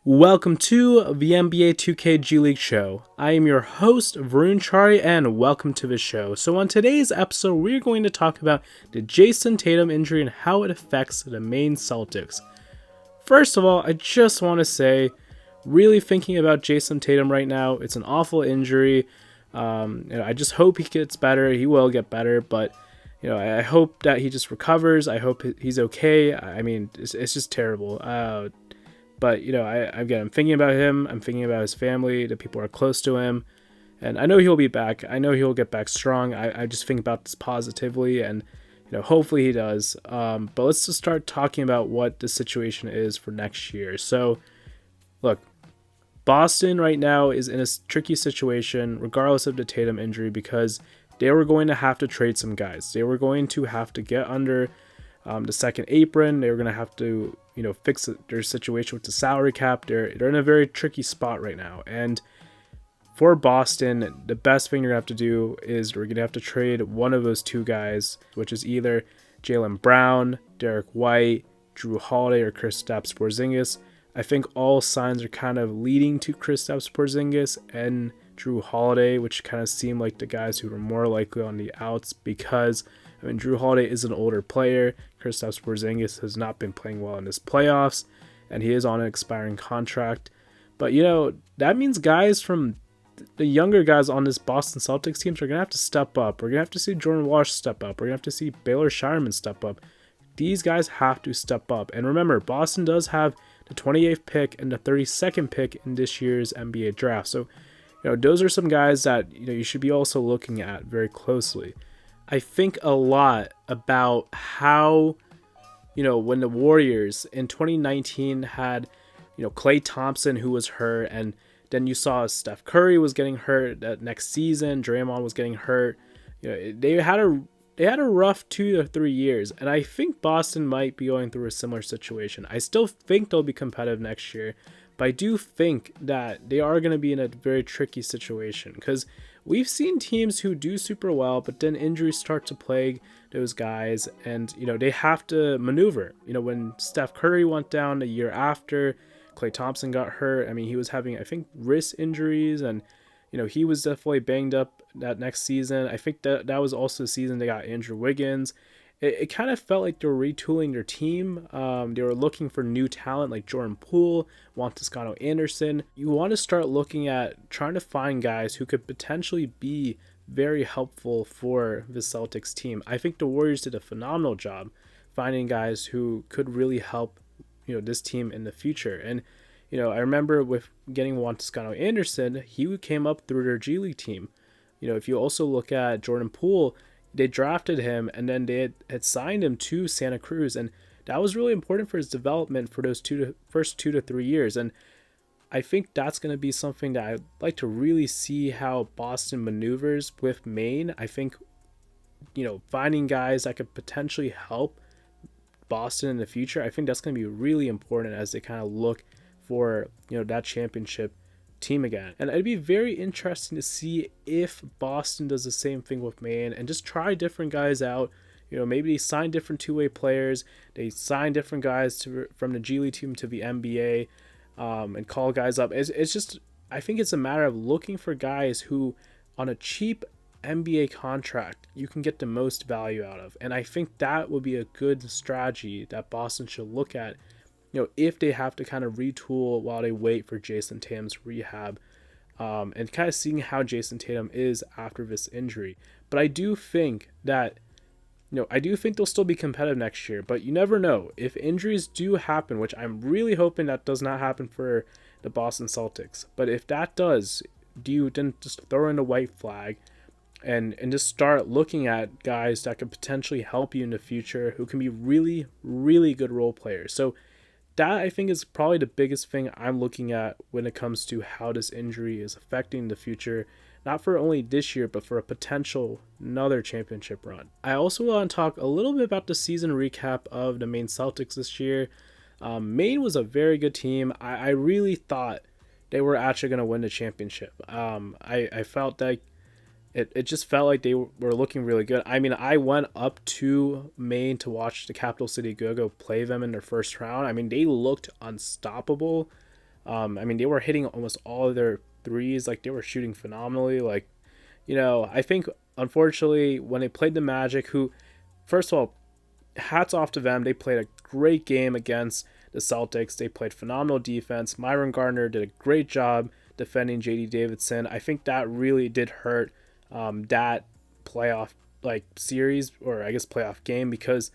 Welcome to the NBA 2K G League show. I am your host, Varun Chari, and welcome to the show. So on today's episode, we're going to talk about the Jayson Tatum injury and how it affects the Maine Celtics. First of all, I just want to say, really thinking about Jayson Tatum right now, it's an awful injury. I just hope he gets better. He will get better, but I hope that he just recovers. I hope he's okay. I mean, it's just terrible. But I'm thinking about him. I'm thinking about his family, the people who are close to him, and I know he'll be back. I know he'll get back strong. I just think about this positively, and hopefully he does. But let's just start talking about what the situation is for next year. So, look, Boston right now is in a tricky situation, regardless of the Tatum injury, because they were going to have to trade some guys. They were going to have to get under the second apron. They were going to have to fix their situation with the salary cap. They're in a very tricky spot right now. And for Boston, the best thing you're going to have to do is we're going to have to trade one of those two guys, which is either Jaylen Brown, Derek White, Jrue Holiday, or Kristaps Porzingis. I think all signs are kind of leading to Kristaps Porzingis and Jrue Holiday, which kind of seem like the guys who are more likely on the outs because Jrue Holiday is an older player. Kristaps Porzingis has not been playing well in his playoffs, and he is on an expiring contract. But, that means guys from the younger guys on this Boston Celtics teams are going to have to step up. We're going to have to see Jordan Walsh step up. We're going to have to see Baylor Shireman step up. These guys have to step up. And remember, Boston does have the 28th pick and the 32nd pick in this year's NBA draft. So, those are some guys that, you should be also looking at very closely. I think a lot about how, when the Warriors in 2019 had, Klay Thompson, who was hurt, and then you saw Steph Curry was getting hurt that next season, Draymond was getting hurt. They had a rough 2 to 3 years, and I think Boston might be going through a similar situation. I still think they'll be competitive next year, but I do think that they are going to be in a very tricky situation because we've seen teams who do super well, but then injuries start to plague those guys, and they have to maneuver. When Steph Curry went down a year after, Klay Thompson got hurt. I mean, he was having, I think, wrist injuries, and he was definitely banged up that next season. I think that was also the season they got Andrew Wiggins. It kind of felt like they were retooling their team. They were looking for new talent like Jordan Poole, Juan Toscano Anderson. You want to start looking at trying to find guys who could potentially be very helpful for the Celtics team. I think the Warriors did a phenomenal job finding guys who could really help this team in the future. And I remember with getting Juan Toscano Anderson, he came up through their G League team. If you also look at Jordan Poole, they drafted him and then they had signed him to Santa Cruz, and that was really important for his development for those first 2 to 3 years. And I think that's going to be something that I'd like to really see how Boston maneuvers with Maine. I think finding guys that could potentially help Boston in the future, I think that's going to be really important as they kind of look for that championship team again. And it'd be very interesting to see if Boston does the same thing with Maine and just try different guys out. Maybe they sign different two-way players, they sign different guys from the G League team to the NBA, and call guys up. It's just, I think it's a matter of looking for guys who on a cheap NBA contract you can get the most value out of. And I think that would be a good strategy that Boston should look at if they have to kind of retool while they wait for Jayson Tatum's rehab, and kind of seeing how Jayson Tatum is after this injury. But I do think that, they'll still be competitive next year, but you never know. If injuries do happen, which I'm really hoping that does not happen for the Boston Celtics, but if that does, do you then just throw in a white flag and just start looking at guys that could potentially help you in the future who can be really, really good role players? So that, I think, is probably the biggest thing I'm looking at when it comes to how this injury is affecting the future, not for only this year, but for a potential another championship run. I also want to talk a little bit about the season recap of the Maine Celtics this year. Maine was a very good team. I really thought they were actually going to win the championship. I felt like it just felt like they were looking really good. I mean, I went up to Maine to watch the Capital City Go-Go play them in their first round. I mean, they looked unstoppable. I mean, they were hitting almost all of their threes. Like, they were shooting phenomenally. Like, I think unfortunately when they played the Magic, who, first of all, hats off to them. They played a great game against the Celtics. They played phenomenal defense. Myron Gardner did a great job defending JD Davison. I think that really did hurt that playoff series, or I guess playoff game, because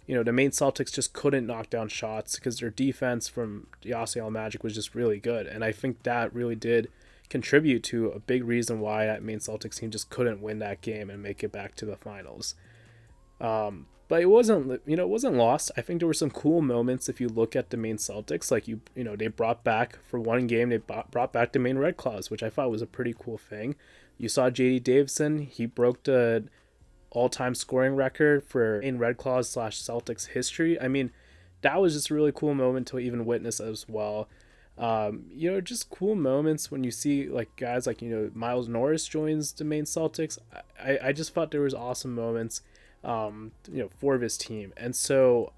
the Maine Celtics just couldn't knock down shots because their defense from the Osceola Magic was just really good. And I think that really did contribute to a big reason why that Maine Celtics team just couldn't win that game and make it back to the finals. But it wasn't lost. I think there were some cool moments if you look at the Maine Celtics. Like they brought back, for one game, they brought back the Maine Red Claws, which I thought was a pretty cool thing. You saw JD Davison. He broke the all-time scoring record for Maine Red Claws / Celtics history. I mean, that was just a really cool moment to even witness as well. Just cool moments when you see like guys like Miles Norris joins the Maine Celtics. I just thought there was awesome moments for this team. And so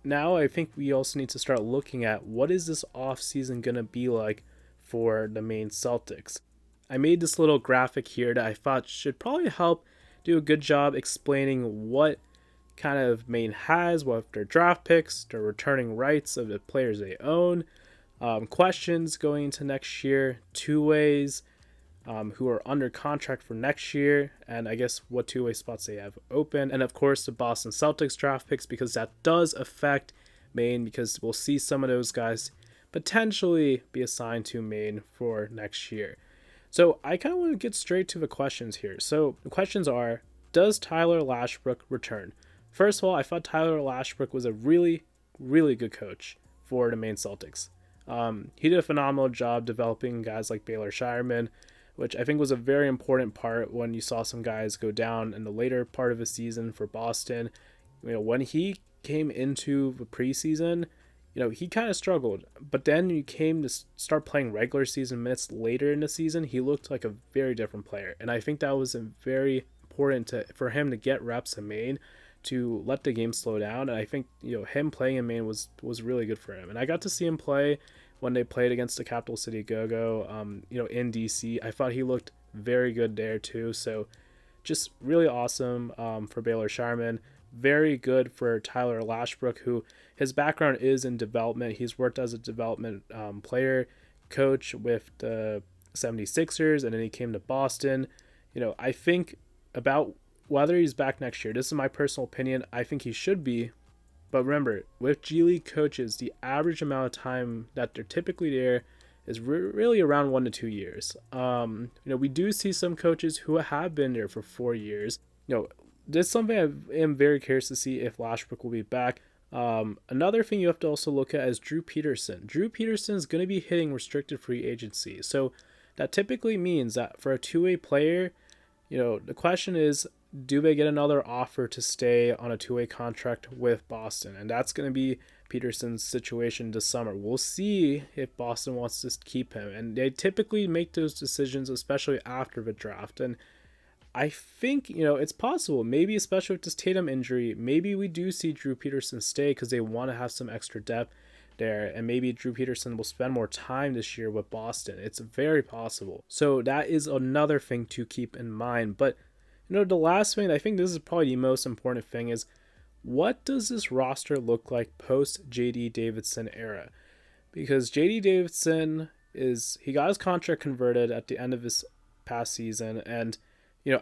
now I think we also need to start looking at what is this off-season going to be like for the Maine Celtics. I made this little graphic here that I thought should probably help do a good job explaining what kind of Maine has, what their draft picks, their returning rights of the players they own, questions going into next year, two-ways, who are under contract for next year, and I guess what two-way spots they have open, and of course the Boston Celtics draft picks, because that does affect Maine, because we'll see some of those guys potentially be assigned to Maine for next year. So I kind of want to get straight to the questions here. So the questions are, does Tyler Lashbrook return? First of all, I thought Tyler Lashbrook was a really, really good coach for the Maine Celtics. He did a phenomenal job developing guys like Baylor Shireman, which I think was a very important part when you saw some guys go down in the later part of the season for Boston. When he came into the preseason, he kind of struggled. But then you came to start playing regular season minutes later in the season, he looked like a very different player. And I think that was very important for him to get reps in Maine, to let the game slow down. And I think, him playing in Maine was really good for him. And I got to see him play when they played against the Capital City Go-Go, in DC. I thought he looked very good there too. So just really awesome for Baylor Shireman. Very good for Tyler Lashbrook, who his background is in development. He's worked as a development player coach with the 76ers, and then he came to Boston. I think about whether he's back next year. This is my personal opinion. I think he should be. But remember, with G League coaches, the average amount of time that they're typically there is really around 1 to 2 years. We do see some coaches who have been there for 4 years. This is something I am very curious to see if Lashbrook will be back. Another thing you have to also look at is Drew Peterson. Drew Peterson is going to be hitting restricted free agency. So that typically means that for a two-way player, the question is, do they get another offer to stay on a two-way contract with Boston? And that's going to be Peterson's situation this summer. We'll see if Boston wants to keep him. And they typically make those decisions, especially after the draft. And I think, it's possible, maybe especially with this Tatum injury, maybe we do see Drew Peterson stay because they want to have some extra depth there. And maybe Drew Peterson will spend more time this year with Boston. It's very possible. So that is another thing to keep in mind. But the last thing, I think this is probably the most important thing, is what does this roster look like post JD Davison era? Because JD Davison he got his contract converted at the end of his past season, and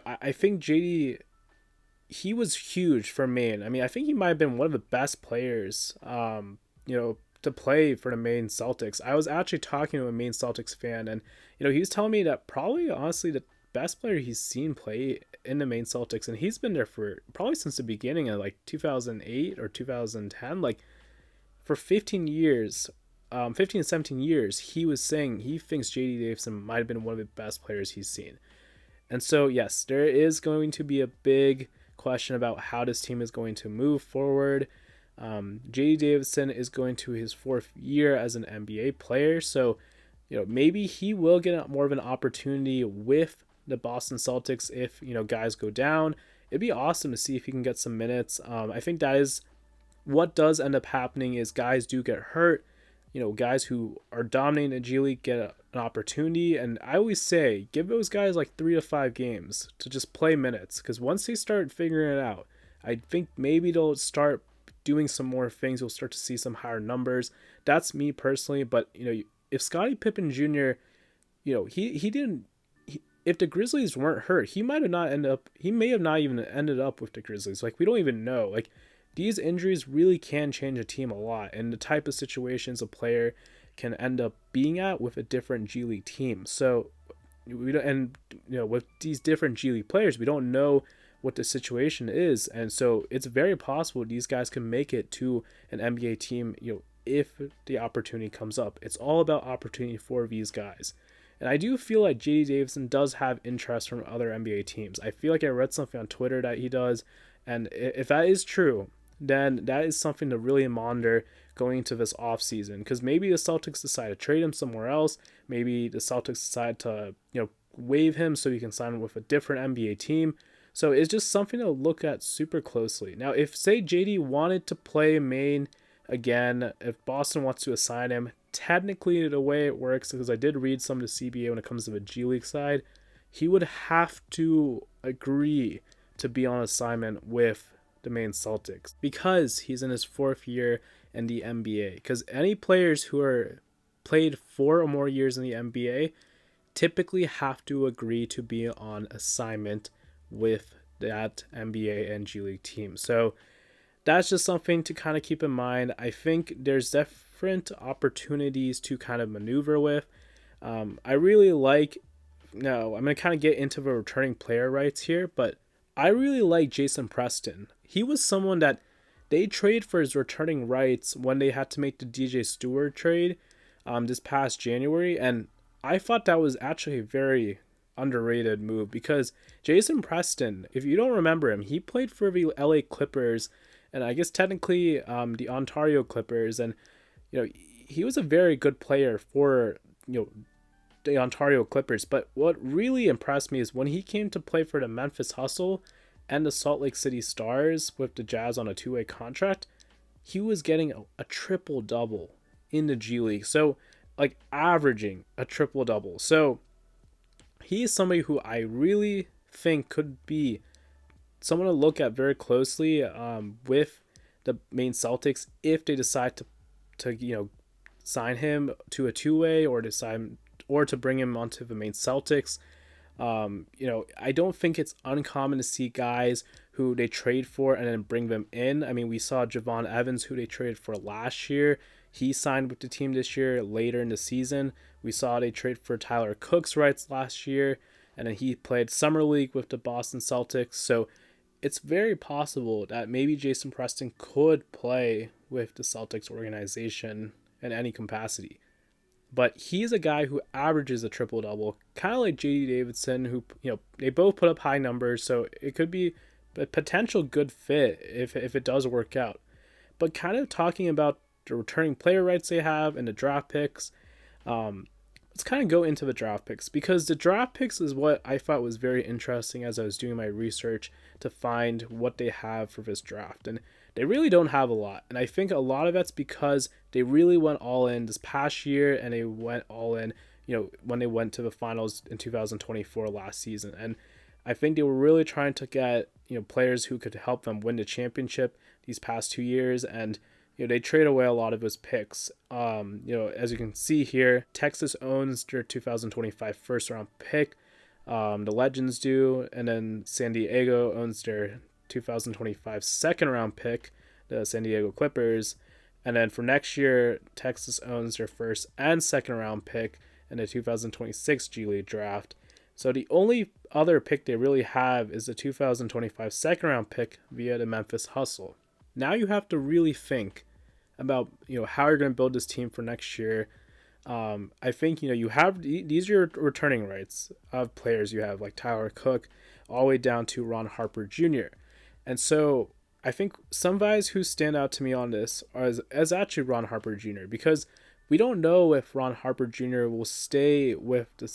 I think JD, he was huge for Maine. I mean, I think he might have been one of the best players to play for the Maine Celtics. I was actually talking to a Maine Celtics fan, and he was telling me that probably honestly the best player he's seen play in the Maine Celtics, and he's been there for probably since the beginning of 2008 or 2010, for 15 years, 15 to 17 years. He was saying he thinks JD Davison might have been one of the best players he's seen. And so yes, there is going to be a big question about how this team is going to move forward. JD Davison is going to his 4th year as an NBA player, so maybe he will get more of an opportunity with the Boston Celtics if guys go down. It'd be awesome to see if he can get some minutes. I think that is what does end up happening, is guys do get hurt. guys who are dominating the G League get an opportunity. And I always say, give those guys like 3 to 5 games to just play minutes, because once they start figuring it out, I think maybe they'll start doing some more things. You'll start to see some higher numbers. That's me personally. But if Scottie Pippen Jr., he didn't. If the Grizzlies weren't hurt, he might have not ended up. He may have not even ended up with the Grizzlies. Like, we don't even know. Like, these injuries really can change a team a lot, and the type of situations a player can end up being at with a different G League team. So we don't, and with these different G League players, we don't know what the situation is, and so it's very possible these guys can make it to an NBA team. If the opportunity comes up, it's all about opportunity for these guys. And I do feel like JD Davison does have interest from other NBA teams. I feel like I read something on Twitter that he does, and if that is true, then that is something to really monitor going into this offseason, because maybe the Celtics decide to trade him somewhere else. Maybe the Celtics decide to waive him so he can sign with a different NBA team. So it's just something to look at super closely. Now, if, say, JD wanted to play Maine again, if Boston wants to assign him, technically the way it works, because I did read some of the CBA when it comes to the G League side, he would have to agree to be on assignment with the Maine Celtics, because he's in his 4th year in the NBA. Because any players who are played 4 or more years in the NBA typically have to agree to be on assignment with that NBA and G League team. So that's just something to kind of keep in mind. I think there's different opportunities to kind of maneuver with. I really like, no, I'm going to kind of get into the returning player rights here, but I really like Jason Preston. He was someone that they traded for his returning rights when they had to make the DJ Stewart trade this past January, and I thought that was actually a very underrated move, because Jason Preston, if you don't remember him, he played for the LA Clippers, and I guess technically the Ontario Clippers, and he was a very good player for the Ontario Clippers. But what really impressed me is when he came to play for the Memphis Hustle and the Salt Lake City Stars with the Jazz on a 2-way contract, he was getting a triple-double in the G League. So, like, averaging a triple-double. So he is somebody who I really think could be someone to look at very closely with the Maine Celtics if they decide to sign him to a 2-way, or to bring him onto the Maine Celtics. I don't think it's uncommon to see guys who they trade for and then bring them in. I mean, we saw Javon Evans, who they traded for last year. He signed with the team this year later in the season. We saw they trade for Tyler Cook's rights last year, and then he played Summer League with the Boston Celtics. So it's very possible that maybe Jason Preston could play with the Celtics organization in any capacity. But he's a guy who averages a triple-double, kind of like JD Davison, who, they both put up high numbers, so it could be a potential good fit if it does work out. But kind of talking about the returning player rights they have and the draft picks, let's kind of go into the draft picks, because the draft picks is what I thought was very interesting as I was doing my research to find what they have for this draft. And they really don't have a lot. And I think a lot of that's because they really went all in this past year, and they went all in, when they went to the finals in 2024 last season. And I think they were really trying to get, players who could help them win the championship these past 2 years. And, they trade away a lot of his picks. As you can see here, Texas owns their 2025 first round pick. The Legends do. And then San Diego owns their 2025 second round pick, the San Diego Clippers. And then for next year, Texas owns their first and second round pick in the 2026 G League draft. So the only other pick they really have is the 2025 second round pick via the Memphis Hustle. Now you have to really think about how you're going to build this team for next year. I think you have these are your returning rights of players you have, like Tyler Cook, all the way down to Ron Harper Jr. And so I think some guys who stand out to me on this are as actually Ron Harper Jr., because we don't know if Ron Harper Jr. will stay with the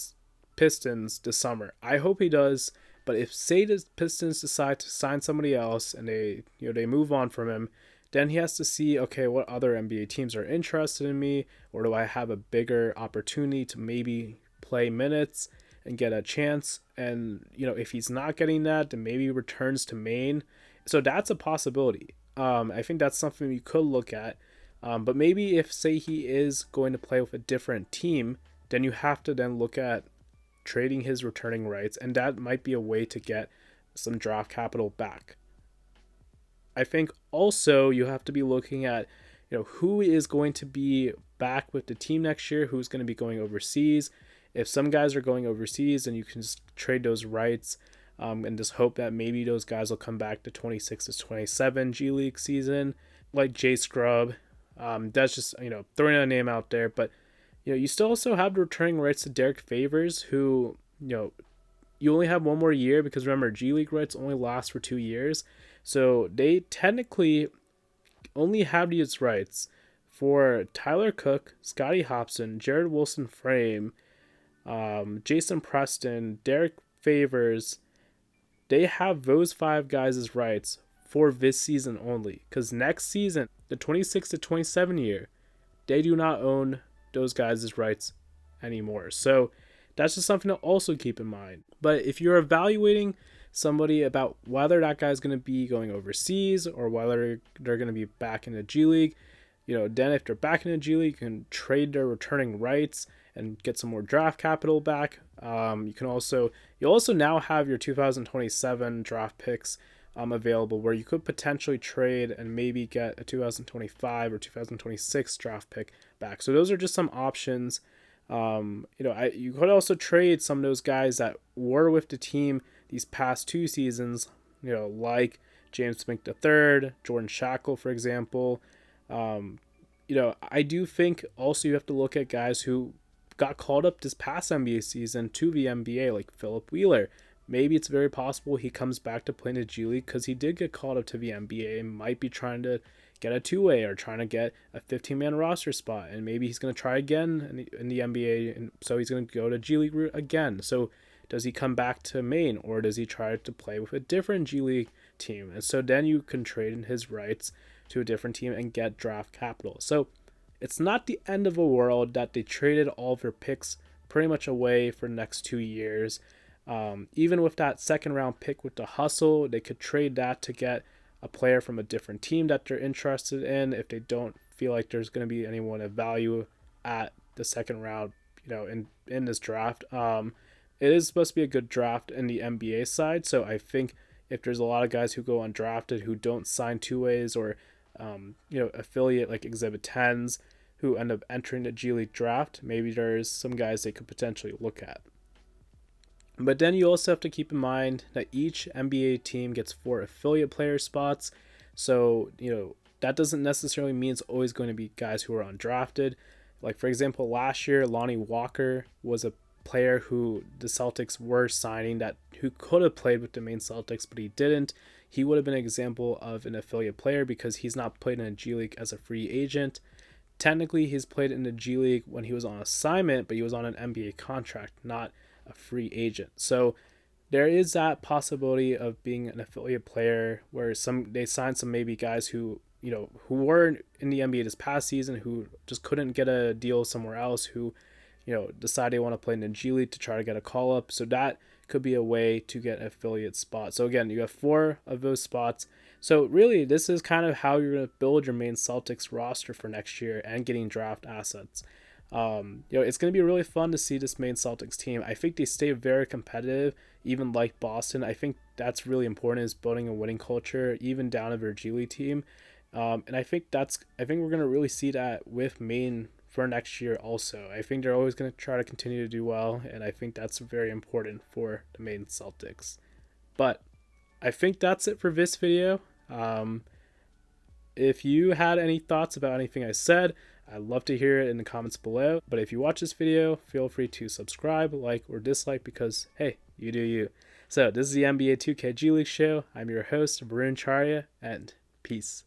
Pistons this summer. I hope he does, but if, say, the Pistons decide to sign somebody else and they move on from him, then he has to see, okay, what other NBA teams are interested in me, or do I have a bigger opportunity to maybe play minutes and get a chance? And, if he's not getting that, then maybe he returns to Maine. So that's a possibility. I think that's something you could look at. But maybe if, say, he is going to play with a different team, then you have to then look at trading his returning rights, and that might be a way to get some draft capital back. I think also you have to be looking at, who is going to be back with the team next year, who's going to be going overseas. If some guys are going overseas, then you can just trade those rights and just hope that maybe those guys will come back to 26 to 27 G League season, like Jay Scrub. That's just, throwing a name out there. But, you still also have the returning rights to Derek Favors, who, you only have one more year because remember, G League rights only last for 2 years. So they technically only have these rights for Tyler Cook, Scotty Hobson, Jared Wilson Frame, Jason Preston, Derek Favors. They have those 5 guys' rights for this season only. Because next season, the 26 to 27 year, they do not own those guys' rights anymore. So that's just something to also keep in mind. But if you're evaluating somebody about whether that guy's going to be going overseas or whether they're going to be back in the G League, then if they're back in the G League, you can trade their returning rights and get some more draft capital back. You also now have your 2027 draft picks available, where you could potentially trade and maybe get a 2025 or 2026 draft pick back. So those are just some options. You could also trade some of those guys that were with the team these past 2 seasons, like James Smith III, Jordan Shackle, for example. I do think also you have to look at guys who got called up this past NBA season to the NBA, like Philip Wheeler. Maybe it's very possible he comes back to play in the G League because he did get called up to the NBA and might be trying to get a 2-way or trying to get a 15-man roster spot. And maybe he's going to try again in the NBA, and so he's going to go to G League route again. So does he come back to Maine, or does he try to play with a different G League team? And so then you can trade in his rights to a different team and get draft capital. So it's not the end of the world that they traded all of their picks pretty much away for the next 2 years. Even with that second round pick with the hustle, they could trade that to get a player from a different team that they're interested in if they don't feel like there's going to be anyone of value at the second round, in this draft. It is supposed to be a good draft in the NBA side, so I think if there's a lot of guys who go undrafted who don't sign 2-ways or affiliate like Exhibit 10s who end up entering the G League draft, maybe there's some guys they could potentially look at. But then you also have to keep in mind that each NBA team gets 4 affiliate player spots. So, that doesn't necessarily mean it's always going to be guys who are undrafted. Like, for example, last year, Lonnie Walker was a player who the Celtics were signing who could have played with the Maine Celtics, but he didn't. He would have been an example of an affiliate player because he's not played in a G League as a free agent. Technically, he's played in the G League when he was on assignment, but he was on an NBA contract, not a free agent. So there is that possibility of being an affiliate player where they signed some maybe guys who were in the NBA this past season who just couldn't get a deal somewhere else, who decide they want to play in the G League to try to get a call up. So that could be a way to get an affiliate spot. So again, you have 4 of those spots. So really, this is kind of how you're going to build your Maine Celtics roster for next year and getting draft assets. It's going to be really fun to see this Maine Celtics team. I think they stay very competitive, even like Boston. I think that's really important, is building a winning culture, even down to their G League team. And I think we're going to really see that with Maine for next year also. I think they're always going to try to continue to do well, and I think that's very important for the Maine Celtics. But I think that's it for this video. If you had any thoughts about anything I said, I'd love to hear it in the comments below. But if you watch this video, feel free to subscribe, like, or dislike because, hey, you do you. So this is the NBA 2K G League show. I'm your host, Varun Charya, and peace.